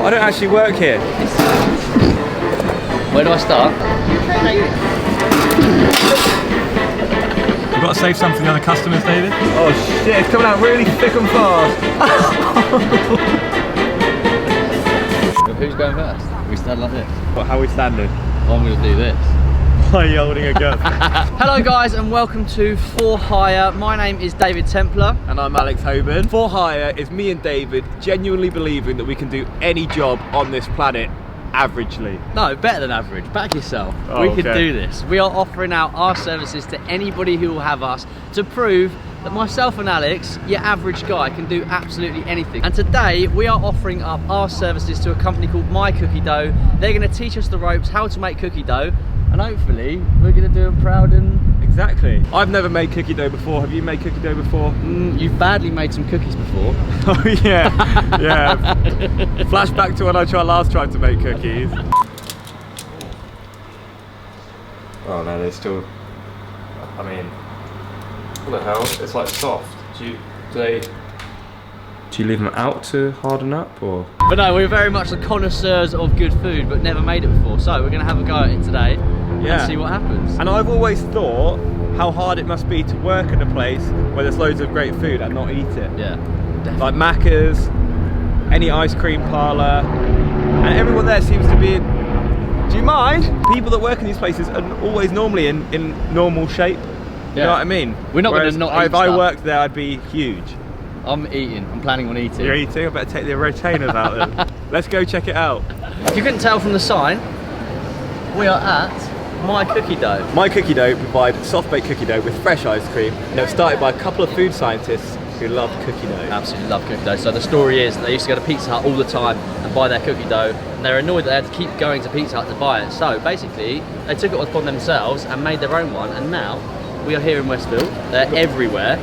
But I don't actually work here. Where do I start? You've got to save some for the other customers, David. Oh shit, it's coming out really thick and fast. Who's going first? We stand like this. What, how are we standing? I'm going to do this. Why are you holding a gun? Hello guys and welcome to For Hire. My name is David Templar. And I'm Alex Hobern. For Hire is me and David genuinely believing that we can do any job on this planet averagely. No, better than average. Back yourself. Oh, we can okay. do this. We are offering out our services to anybody who will have us to prove that myself and Alex, your average guy, can do absolutely anything. And today we are offering up our services to a company called MyCookieDough. They're going to teach us the ropes, how to make cookie dough, and hopefully we're going to do them proud and... Exactly. I've never made cookie dough before. Have you made cookie dough before? You've badly made some cookies before. Oh yeah, yeah. Flashback to when I last tried to make cookies. Oh no, they're still, I mean, what the hell? It's like soft. Do you leave them out to harden up, or? But no, we're very much the connoisseurs of good food, but never made it before. So we're going to have a go at it today and see what happens. And I've always thought how hard it must be to work in a place where there's loads of great food and not eat it. Yeah, definitely. Like Macca's, any ice cream parlour, and everyone there seems to be in, do you mind? People that work in these places are always normally in normal shape. You know what I mean? We're not going to not eat if I worked there, I'd be huge. I'm eating. I'm planning on eating. You're eating? I better take the retainers out then. Let's go check it out. If you couldn't tell from the sign, we are at MyCookieDough. MyCookieDough provide soft-baked cookie dough with fresh ice cream. And it was started by a couple of food scientists who love cookie dough. Absolutely love cookie dough. So the story is that they used to go to Pizza Hut all the time and buy their cookie dough. And they're annoyed that they had to keep going to Pizza Hut to buy it. So basically, they took it upon themselves and made their own one. And now, we are here in Westfield. They're everywhere.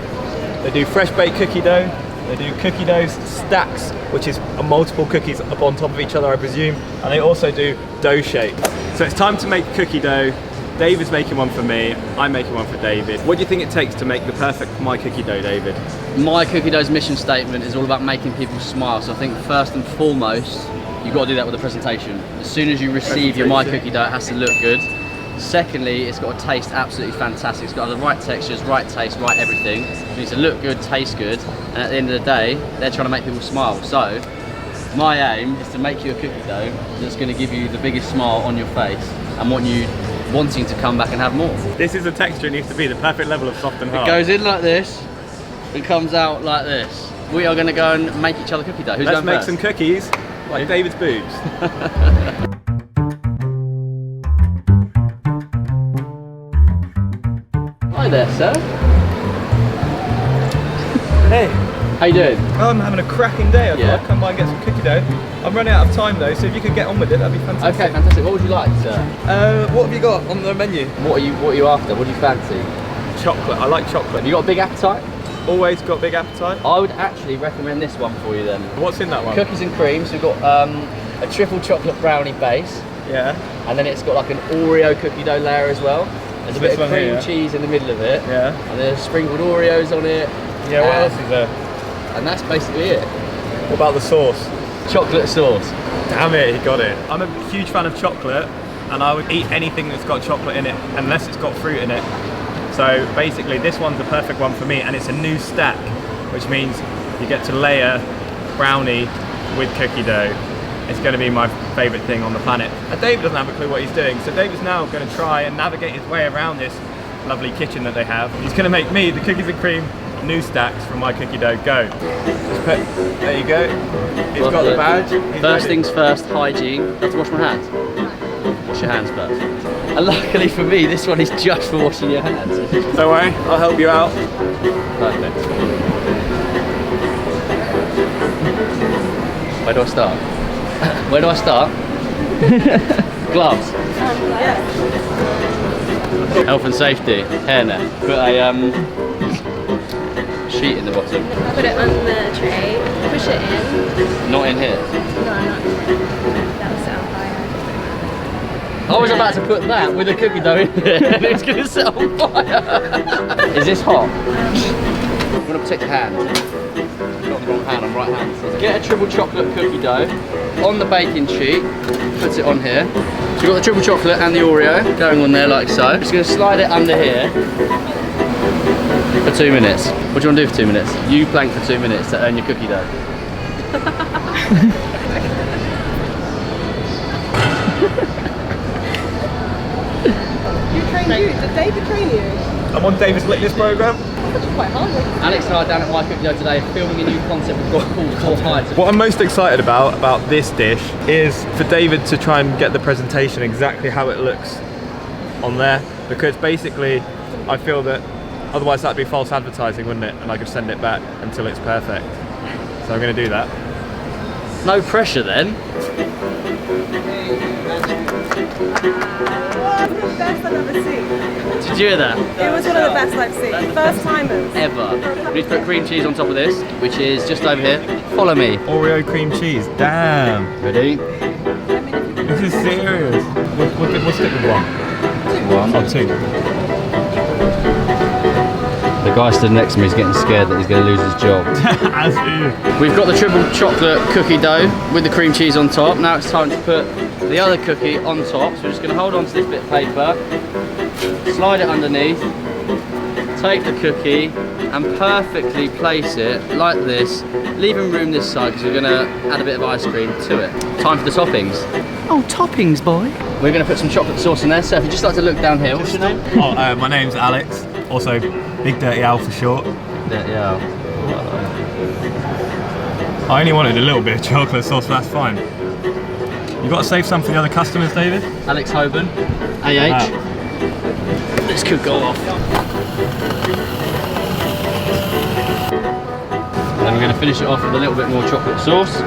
They do fresh baked cookie dough. They do cookie dough stacks, which is multiple cookies up on top of each other, I presume. And they also do dough shapes. So it's time to make cookie dough. David's making one for me. I'm making one for David. What do you think it takes to make the perfect MyCookieDough, David? MyCookieDough's mission statement is all about making people smile. So I think first and foremost, you've got to do that with the presentation. As soon as you receive your MyCookieDough, it has to look good. Secondly, it's got to taste absolutely fantastic. It's got the right textures, right taste, right everything. It needs to look good, taste good, and at the end of the day, they're trying to make people smile. So, my aim is to make you a cookie dough that's going to give you the biggest smile on your face and want you wanting to come back and have more. This is the texture it needs to be, the perfect level of soft and hard. It goes in like this, and comes out like this. We are going to go and make each other cookie dough. Who's Let's going make some cookies, like David's boobs. Hi there, sir. Hey. How you doing? I'm having a cracking day. I thought I'd come by and get some cookie dough. I'm running out of time though, so if you could get on with it, that'd be fantastic. Okay, fantastic. What would you like, sir? What have you got on the menu? What are you after? What do you fancy? Chocolate. I like chocolate. Have you got a big appetite? Always got big appetite. I would actually recommend this one for you then. What's in that one? Cookies and cream. So we've got a triple chocolate brownie base. Yeah. And then it's got like an Oreo cookie dough layer as well. There's a bit of cream cheese in the middle of it. Yeah. And there's sprinkled Oreos on it. Yeah, what else is there? And that's basically it. What about the sauce? Chocolate sauce. Damn it, he got it. I'm a huge fan of chocolate, and I would eat anything that's got chocolate in it, unless it's got fruit in it. So basically, this one's the perfect one for me, and it's a new stack, which means you get to layer brownie with cookie dough. It's going to be my favourite thing on the planet. And David doesn't have a clue what he's doing, so David's now going to try and navigate his way around this lovely kitchen that they have. He's going to make me the cookies and cream new stacks from MyCookieDough. Go. There you go. He's got the badge. First things first, hygiene. I have to wash my hands. Wash your hands first. And luckily for me, this one is just for washing your hands. Don't worry, I'll help you out. Perfect. Where do I start? Where do I start? Gloves. Health and safety. Hairnet. Put a sheet in the bottom. Put it on the tray, push it in. Not in here. No, not in here. That will set on fire. I was about to put that with the cookie dough in there and it's going to set on fire. Is this hot? I'm going to protect your hand. got the wrong hand, I'm right-handed. Get a triple chocolate cookie dough on the baking sheet, puts it on here. So you've got the triple chocolate and the Oreo going on there like so. Just gonna slide it under here for 2 minutes. What do you want to do for 2 minutes? You plank for 2 minutes to earn your cookie dough. Did David train you? I'm on David's Litness program. That's quite hard. Alex and I are down at MyCookieDough today filming a new concept we've got called Four Heights. What I'm most excited about this dish is for David to try and get the presentation exactly how it looks on there, because basically I feel that otherwise that'd be false advertising, wouldn't it? And I could send it back until it's perfect. So I'm going to do that. No pressure then. One of the best I've ever seen. Did you hear that? It was one of the best I've seen. First timers. Ever. We need to put cream cheese on top of this, which is just over here. Follow me. Oreo cream cheese, damn. Ready? This is serious. We'll stick with one. Oh, two. The guy stood next to me is getting scared that he's going to lose his job. As is. We've got the triple chocolate cookie dough with the cream cheese on top. Now it's time to put the other cookie on top. So we're just going to hold on to this bit of paper, slide it underneath, take the cookie and perfectly place it like this, leaving room this side because we're going to add a bit of ice cream to it. Time for the toppings. Oh, toppings, boy. We're going to put some chocolate sauce in there. So if you just like to look down here, what's your name? Oh, my name's Alex. Also, Big Dirty Al for short. Yeah. I only wanted a little bit of chocolate sauce, but that's fine. You got to save some for the other customers, David? Alex Hobern, AH. This could go off. Then we're going to finish it off with a little bit more chocolate sauce.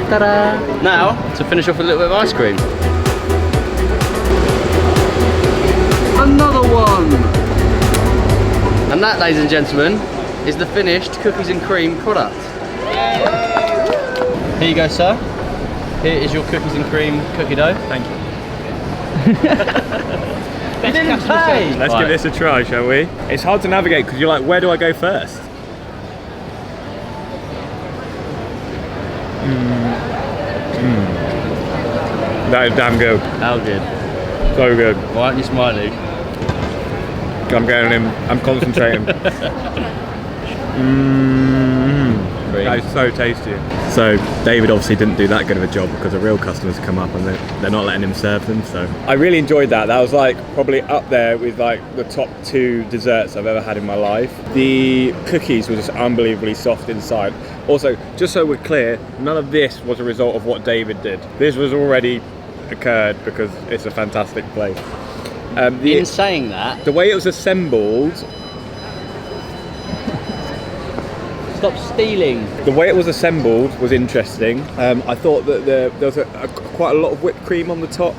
Ta-da! Now, to finish off with a little bit of ice cream. Another one! And that, ladies and gentlemen, is the finished cookies and cream product. Here you go, sir. Here is your cookies and cream cookie dough. Thank you. You didn't pay! Let's give this a try, shall we? It's hard to navigate because you're like, where do I go first? That is damn good. How good? So good. Why aren't you smiling? I'm getting him. I'm concentrating. That is so tasty. So David obviously didn't do that good of a job because the real customers come up and they're not letting him serve them. So I really enjoyed that. That was like probably up there with like the top 2 desserts I've ever had in my life. The cookies were just unbelievably soft inside. Also, just so we're clear, none of this was a result of what David did. This was already occurred because it's a fantastic place. In saying that, the way it was assembled, stop stealing. the way it was assembled was interesting. I thought that there was quite a lot of whipped cream on the top,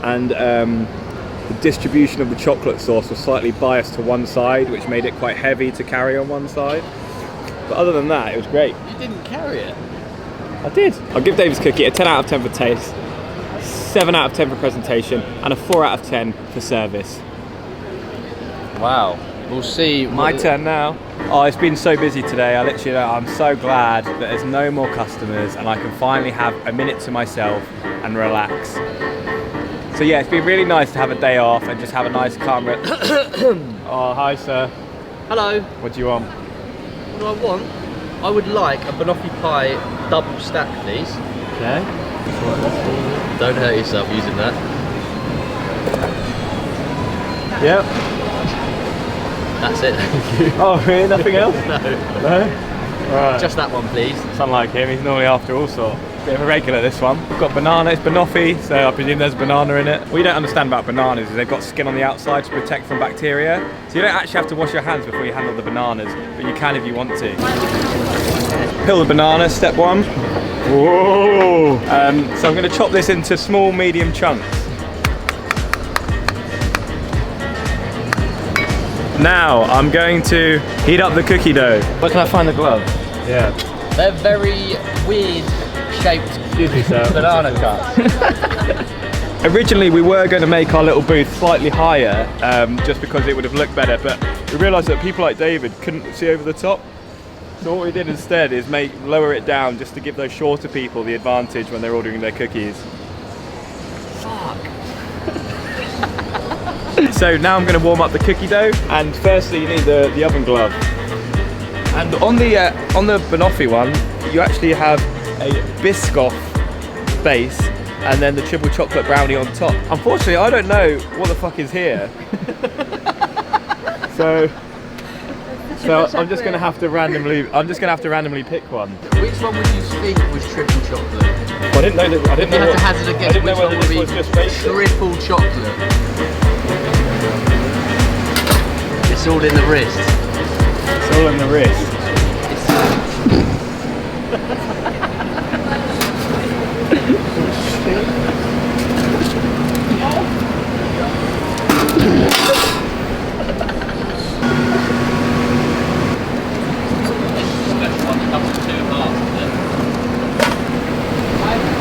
and the distribution of the chocolate sauce was slightly biased to one side, which made it quite heavy to carry on one side. But other than that, it was great. You didn't carry it. I did. I'll give David's cookie a 10 out of 10 for taste, 7 out of 10 for presentation, and a 4 out of 10 for service. Wow. We'll see. My turn now. Oh, it's been so busy today. I'm so glad that there's no more customers and I can finally have a minute to myself and relax. So yeah, it's been really nice to have a day off and just have a nice calm Oh, hi sir. Hello. What do you want? What do I want? I would like a banoffee pie double stack, please. Okay. Don't hurt yourself using that. Yep. That's it, thank you. Oh, really? Nothing else? No. No? Right. Just that one, please. It's unlike him, he's normally after all sorts. Bit of a regular, this one. We've got banana, it's banoffee, so I presume there's banana in it. What you don't understand about bananas is they've got skin on the outside to protect from bacteria. So you don't actually have to wash your hands before you handle the bananas, but you can if you want to. Peel the banana, step 1. Whoa! So I'm going to chop this into small, medium chunks. Now I'm going to heat up the cookie dough. Where can I find the glove? Yeah. They're very weird shaped banana cuts. Originally we were going to make our little booth slightly higher just because it would have looked better, but we realised that people like David couldn't see over the top. So what we did instead is lower it down just to give those shorter people the advantage when they're ordering their cookies. Fuck. So now I'm going to warm up the cookie dough, and firstly you need the oven glove. And on the banoffee one, you actually have a Biscoff base and then the triple chocolate brownie on top. Unfortunately, I don't know what the fuck is here. so I'm just gonna have to randomly pick one. Which one would you think was triple chocolate? Well, I didn't know that. I didn't You know had to hazard a guess. I didn't know Which one whether would this was be just basic. triple chocolate? It's all in the wrist. It's all in the wrist.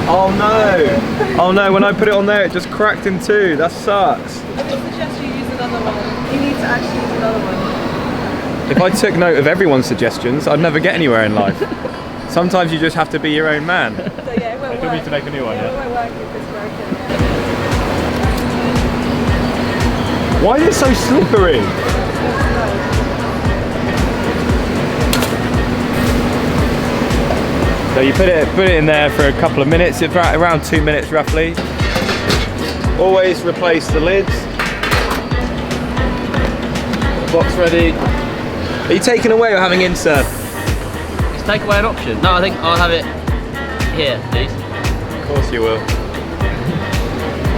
Oh no! Oh no, when I put it on there it just cracked in two. That sucks. I would suggest you use another one. You need to actually use another one. If I took note of everyone's suggestions, I'd never get anywhere in life. Sometimes you just have to be your own man. So yeah, it won't I do work. need to make a new one, Yeah, yeah? it won't work if it's broken. Why is it so slippery? So you put it in there for a couple of minutes, it's around 2 minutes roughly. Always replace the lids. Box ready. Are you taking away or having insert? Is take away an option? No, I think I'll have it here, please. Of course you will.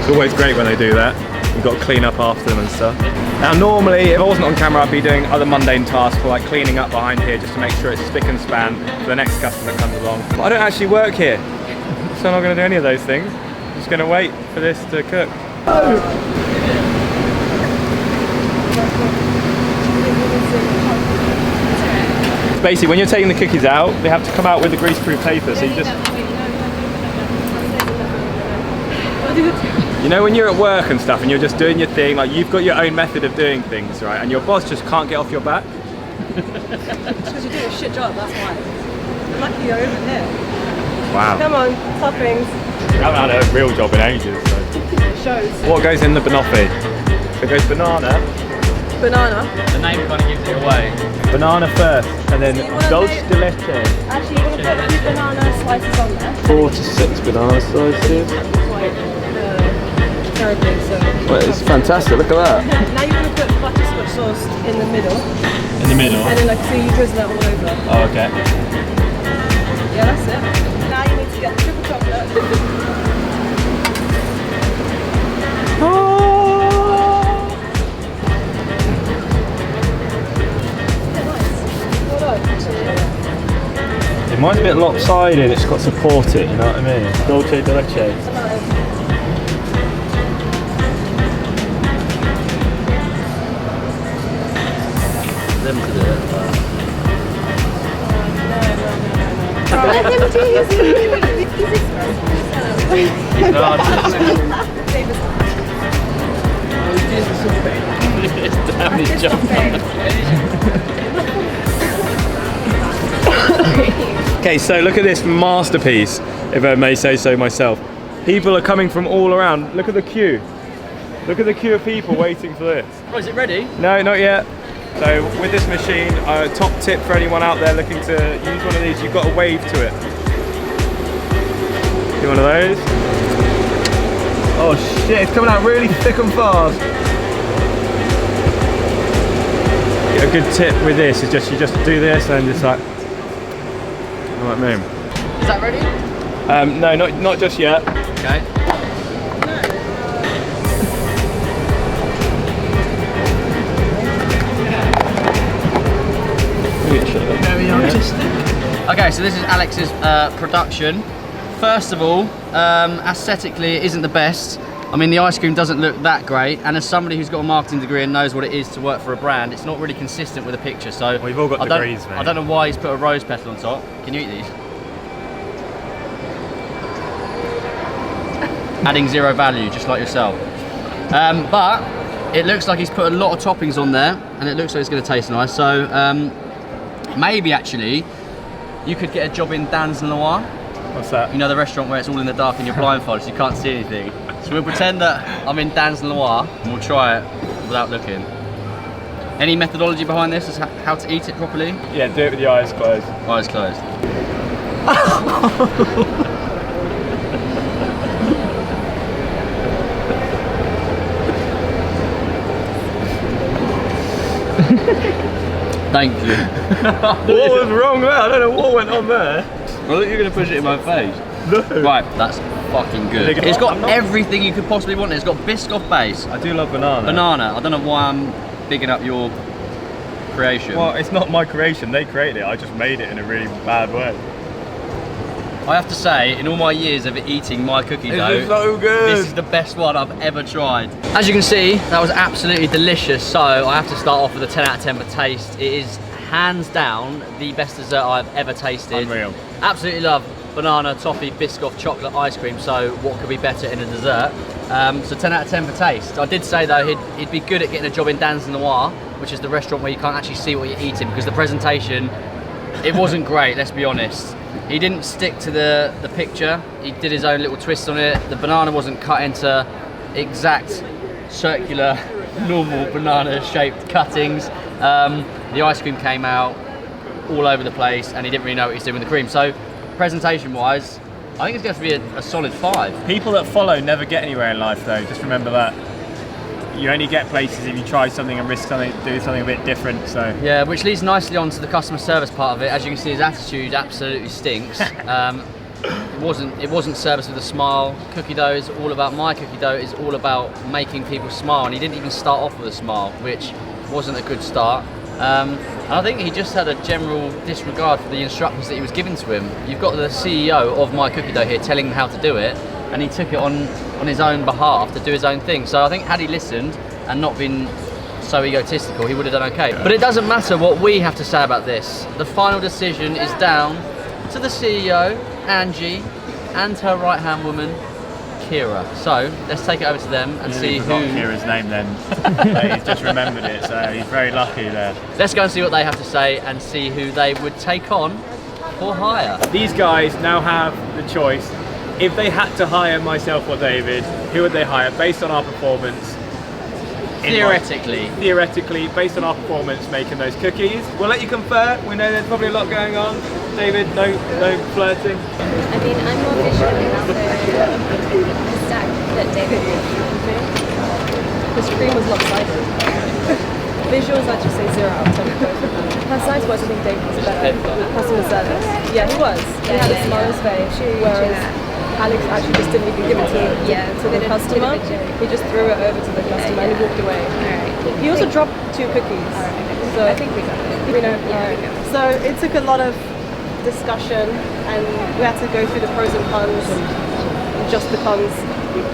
It's always great when they do that. You've got to clean up after them and stuff. Now normally, if I wasn't on camera, I'd be doing other mundane tasks like cleaning up behind here just to make sure it's spick and span for the next customer that comes along. But I don't actually work here, so I'm not going to do any of those things. I'm just going to wait for this to cook. Basically, when you're taking the cookies out, they have to come out with the grease-proof paper, so you just... You know when you're at work and stuff and you're just doing your thing, like you've got your own method of doing things, right? And your boss just can't get off your back? It's because you do a shit job, that's why. Lucky you're over here. Wow. Come on, toppings. I haven't had a real job in ages. So. It shows. What goes in the banoffee? So it goes banana. Banana. The name kind of gives it away. Banana first, and then So you wanna dulce do- de leche. Actually, you want to put a few banana slices on there. 4 to 6 banana slices. Like everything, so. Well, it's fantastic, look at that. Now you want to put butterscotch sauce in the middle. In the middle. And then like, so you drizzle it all over. Oh, okay. Yeah, that's it. Now you need to get triple chocolate. It mine's a bit lopsided, it's got to support it, you know what I mean? Dolce de leche. Them to do it. Let him do his Okay, so look at this masterpiece, if I may say so myself. People are coming from all around. Look at the queue. Look at the queue of people waiting for this. Oh, is it ready? No, not yet. So with this machine, top tip for anyone out there looking to use one of these, you've got to wave to it. Do one of those. Oh shit, it's coming out really thick and fast. A good tip with this is you just do this and just like, you know what I mean? Is that ready? No, not just yet. Okay. Very artistic. Okay, so this is Alex's production. First of all, aesthetically it isn't the best. I mean, the ice cream doesn't look that great, and as somebody who's got a marketing degree and knows what it is to work for a brand, it's not really consistent with the picture. So We've all got degrees, mate. I don't know why he's put a rose petal on top. Can you eat these? Adding zero value, just like yourself. But it looks like he's put a lot of toppings on there, and it looks like it's going to taste nice. So maybe actually you could get a job in Dan's Noir. What's that? You know, the restaurant where it's all in the dark and you're blindfolded so you can't see anything. So we'll pretend that I'm in Dan's Noir and we'll try it without looking. Any methodology behind this as how to eat it properly? Yeah, do it with your eyes closed. Eyes closed. Thank you. What was wrong there? I don't know what went on there. I thought you were going to push it in my face. No. Right, that's fucking good. It's got everything you could possibly want. It's got Biscoff base. I do love banana. Banana. I don't know why I'm bigging up your creation. Well, it's not my creation. They created it. I just made it in a really bad way. I have to say, in all my years of eating my cookie dough, This is so good. this is the best one I've ever tried. As you can see, that was absolutely delicious. So I have to start off with a 10 out of 10 for taste. It is hands down the best dessert I've ever tasted. Unreal. Absolutely love banana, toffee, Biscoff, chocolate ice cream. So what could be better in a dessert? So 10 out of 10 for taste. I did say though he'd be good at getting a job in Dan's Noir, which is the restaurant where you can't actually see what you're eating because the presentation, it wasn't great, let's be honest. He didn't stick to the picture. He did his own little twist on it. The banana wasn't cut into exact circular, normal banana shaped cuttings. The ice cream came out all over the place and he didn't really know what he was doing with the cream. So presentation wise, I think it's going to be a solid 5. People that follow never get anywhere in life though, just remember that. You only get places if you try something and risk something, do something a bit different, so. Yeah, which leads nicely on to the customer service part of it. As you can see, his attitude absolutely stinks. It wasn't service with a smile. Cookie dough is all about, my cookie dough is all about making people smile, and he didn't even start off with a smile, which wasn't a good start. And I think he just had a general disregard for the instructions that he was given to him. You've got the CEO of MyCookieDough here telling him how to do it, and he took it on his own behalf to do his own thing. So I think had he listened and not been so egotistical, he would have done okay. But it doesn't matter what we have to say about this. The final decision is down to the CEO, Angie, and her right-hand woman, Kira. So let's take it over to them and see who. Kira's name then. He's just remembered it, so he's very lucky there. Let's go and see what they have to say and see who they would take on for hire. These guys now have the choice. If they had to hire myself or David, who would they hire based on our performance? Theoretically, based on our performance making those cookies. We'll let you confer. We know there's probably a lot going on. David, no flirting. I mean, I'm more visual about the stack that David did. The screen was lopsided. Visuals, I'd just say 0 out of 10. Personality-wise, I think David was better. Customer service. Yeah, he was. He had a smile on his face, whereas Alex actually just didn't even give it to the customer. He just threw it over to the customer and he walked away. He also dropped 2 cookies. So I think we got it. we know. So it took a lot of discussion and we had to go through the pros and cons, just the cons.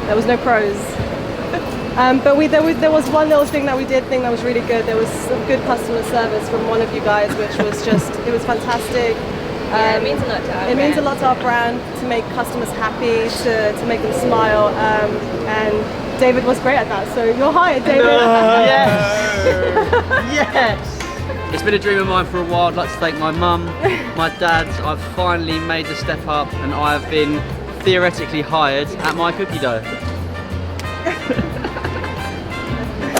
There was no pros. But there was one little thing that we did think that was really good. There was some good customer service from one of you guys, which was just, it was fantastic. Yeah, it means a lot to our It means a lot to our brand, to make customers happy, to make them smile, and David was great at that. So you're hired, David. Yes! Yes! It's been a dream of mine for a while. I'd like to thank my mum, my dad. I've finally made the step up and I have been theoretically hired at MyCookieDough.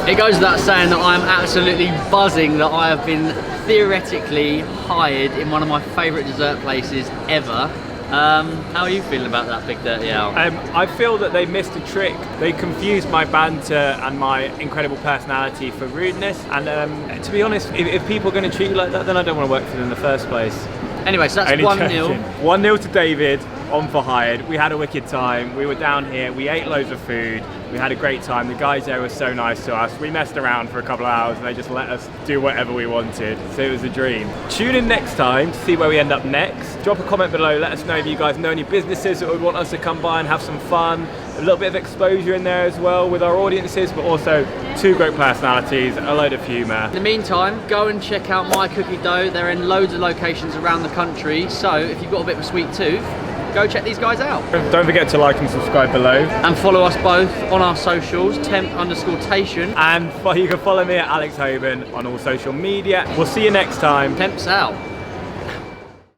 It goes without saying that I'm absolutely buzzing that I have been theoretically hired in one of my favourite dessert places ever. How are you feeling about that, Big Dirty Al? I feel that they missed a trick. They confused my banter and my incredible personality for rudeness. And to be honest, if people are going to treat you like that, then I don't want to work for them in the first place. Anyway, so that's 1-0. 1-0 to David, on for hired. We had a wicked time. We were down here. We ate loads of food. We had a great time. The guys there were so nice to us. We messed around for a couple of hours and they just let us do whatever we wanted. So it was a dream. Tune in next time to see where we end up next. Drop a comment below. Let us know if you guys know any businesses that would want us to come by and have some fun. A little bit of exposure in there as well with our audiences, but also 2 great personalities, a load of humour. In the meantime, go and check out MyCookieDough. They're in loads of locations around the country. So if you've got a bit of a sweet tooth, go check these guys out. Don't forget to like and subscribe below. And follow us both on our socials, temp_tation. And you can follow me at Alex Hobern on all social media. We'll see you next time. Temp's out.